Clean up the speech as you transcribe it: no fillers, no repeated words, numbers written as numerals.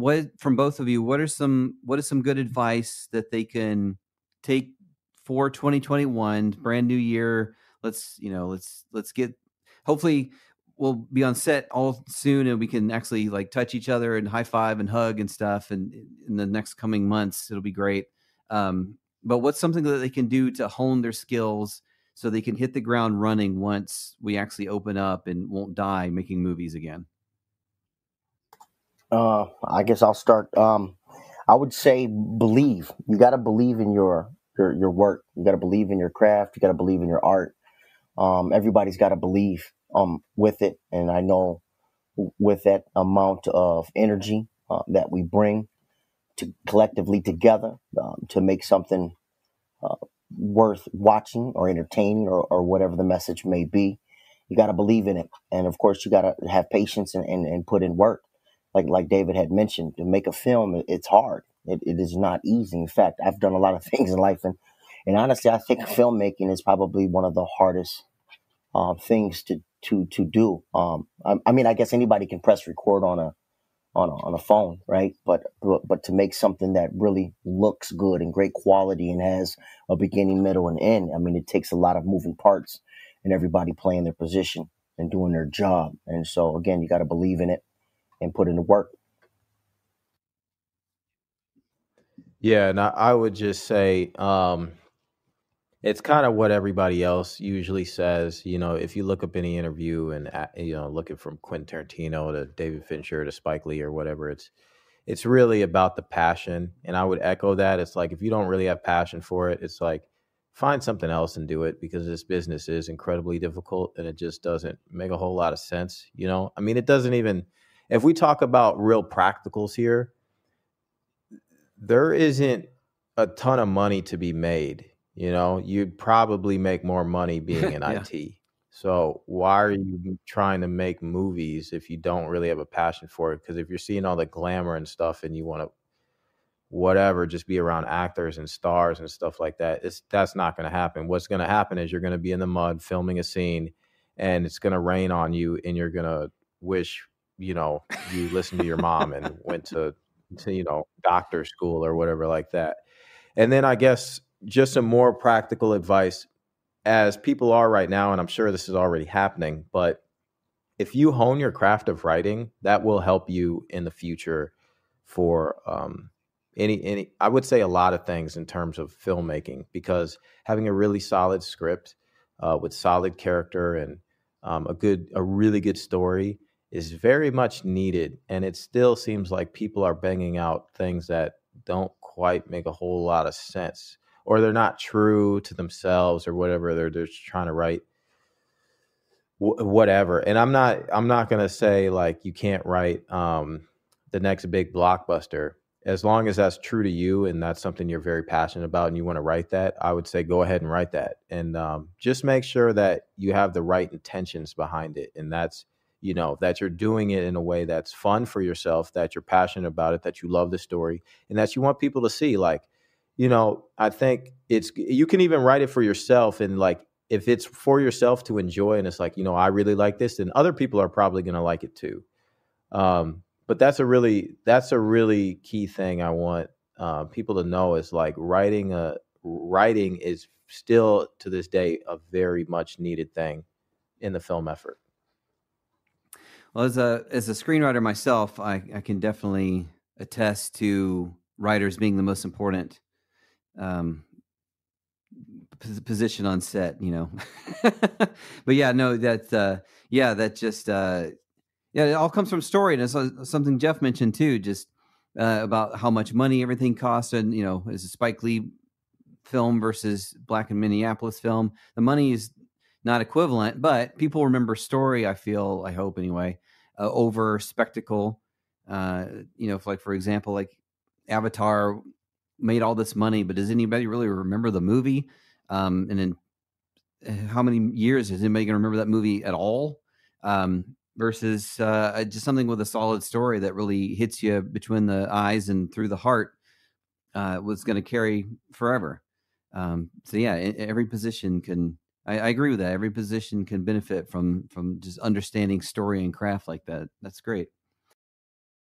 what from both of you, what is some good advice that they can take for 2021, brand new year? Let's get, hopefully we'll be on set all soon and we can actually like touch each other and high five and hug and stuff. And in the next coming months, it'll be great. But what's something that they can do to hone their skills so they can hit the ground running once we actually open up and won't die making movies again? I guess I'll start. I would say believe. You got to believe in your work. You got to believe in your craft. You got to believe in your art. Everybody's got to believe with it, and I know with that amount of energy that we bring to collectively together to make something worth watching or entertaining or whatever the message may be, you got to believe in it, and of course you got to have patience and put in work. Like David had mentioned, to make a film, it's hard. It is not easy. In fact, I've done a lot of things in life, and honestly, I think filmmaking is probably one of the hardest things to do. I mean, I guess anybody can press record on a phone, right? But to make something that really looks good and great quality and has a beginning, middle, and end, I mean, it takes a lot of moving parts and everybody playing their position and doing their job. And so, again, you got to believe in it and put in the work. Yeah, and I would just say it's kind of what everybody else usually says. You know, if you look up any interview and looking from Quentin Tarantino to David Fincher to Spike Lee or whatever, it's really about the passion. And I would echo that. It's like if you don't really have passion for it, it's like find something else and do it, because this business is incredibly difficult and it just doesn't make a whole lot of sense. You know, I mean, it doesn't even, if we talk about real practicals here, there isn't a ton of money to be made. You know, you'd probably make more money being in Yeah. IT. So why are you trying to make movies if you don't really have a passion for it? Because if you're seeing all the glamour and stuff and you want to whatever, just be around actors and stars and stuff like that, that's not going to happen. What's going to happen is you're going to be in the mud filming a scene and it's going to rain on you and you're going to wish, you listened to your mom and went to doctor school or whatever like that. And then I guess just some more practical advice, as people are right now, and I'm sure this is already happening, but if you hone your craft of writing, that will help you in the future for any I would say a lot of things in terms of filmmaking, because having a really solid script with solid character and a really good story is very much needed. And it still seems like people are banging out things that don't quite make a whole lot of sense, or they're not true to themselves or whatever. They're just trying to write whatever. And I'm not going to say like you can't write the next big blockbuster. As long as that's true to you and that's something you're very passionate about and you want to write that, I would say go ahead and write that. And just make sure that you have the right intentions behind it. And that's, that you're doing it in a way that's fun for yourself, that you're passionate about it, that you love the story, and that you want people to see. Like, I think you can even write it for yourself. And like, if it's for yourself to enjoy and it's like, I really like this, then other people are probably going to like it too. But that's a really key thing I want people to know, is like writing is still to this day a very much needed thing in the film effort. Well, as a screenwriter myself, I can definitely attest to writers being the most important position on set. But yeah, no, that just it all comes from story, and it's something Jeff mentioned too, just about how much money everything costs, and is a Spike Lee film versus Black and Minneapolis film. The money is not equivalent, but people remember story. I hope anyway, over spectacle. For example, like Avatar made all this money, but does anybody really remember the movie? And then how many years is anybody going to remember that movie at all? Versus just something with a solid story that really hits you between the eyes and through the heart, was going to carry forever. So yeah, every position can. I agree with that. Every position can benefit from just understanding story and craft like that. That's great.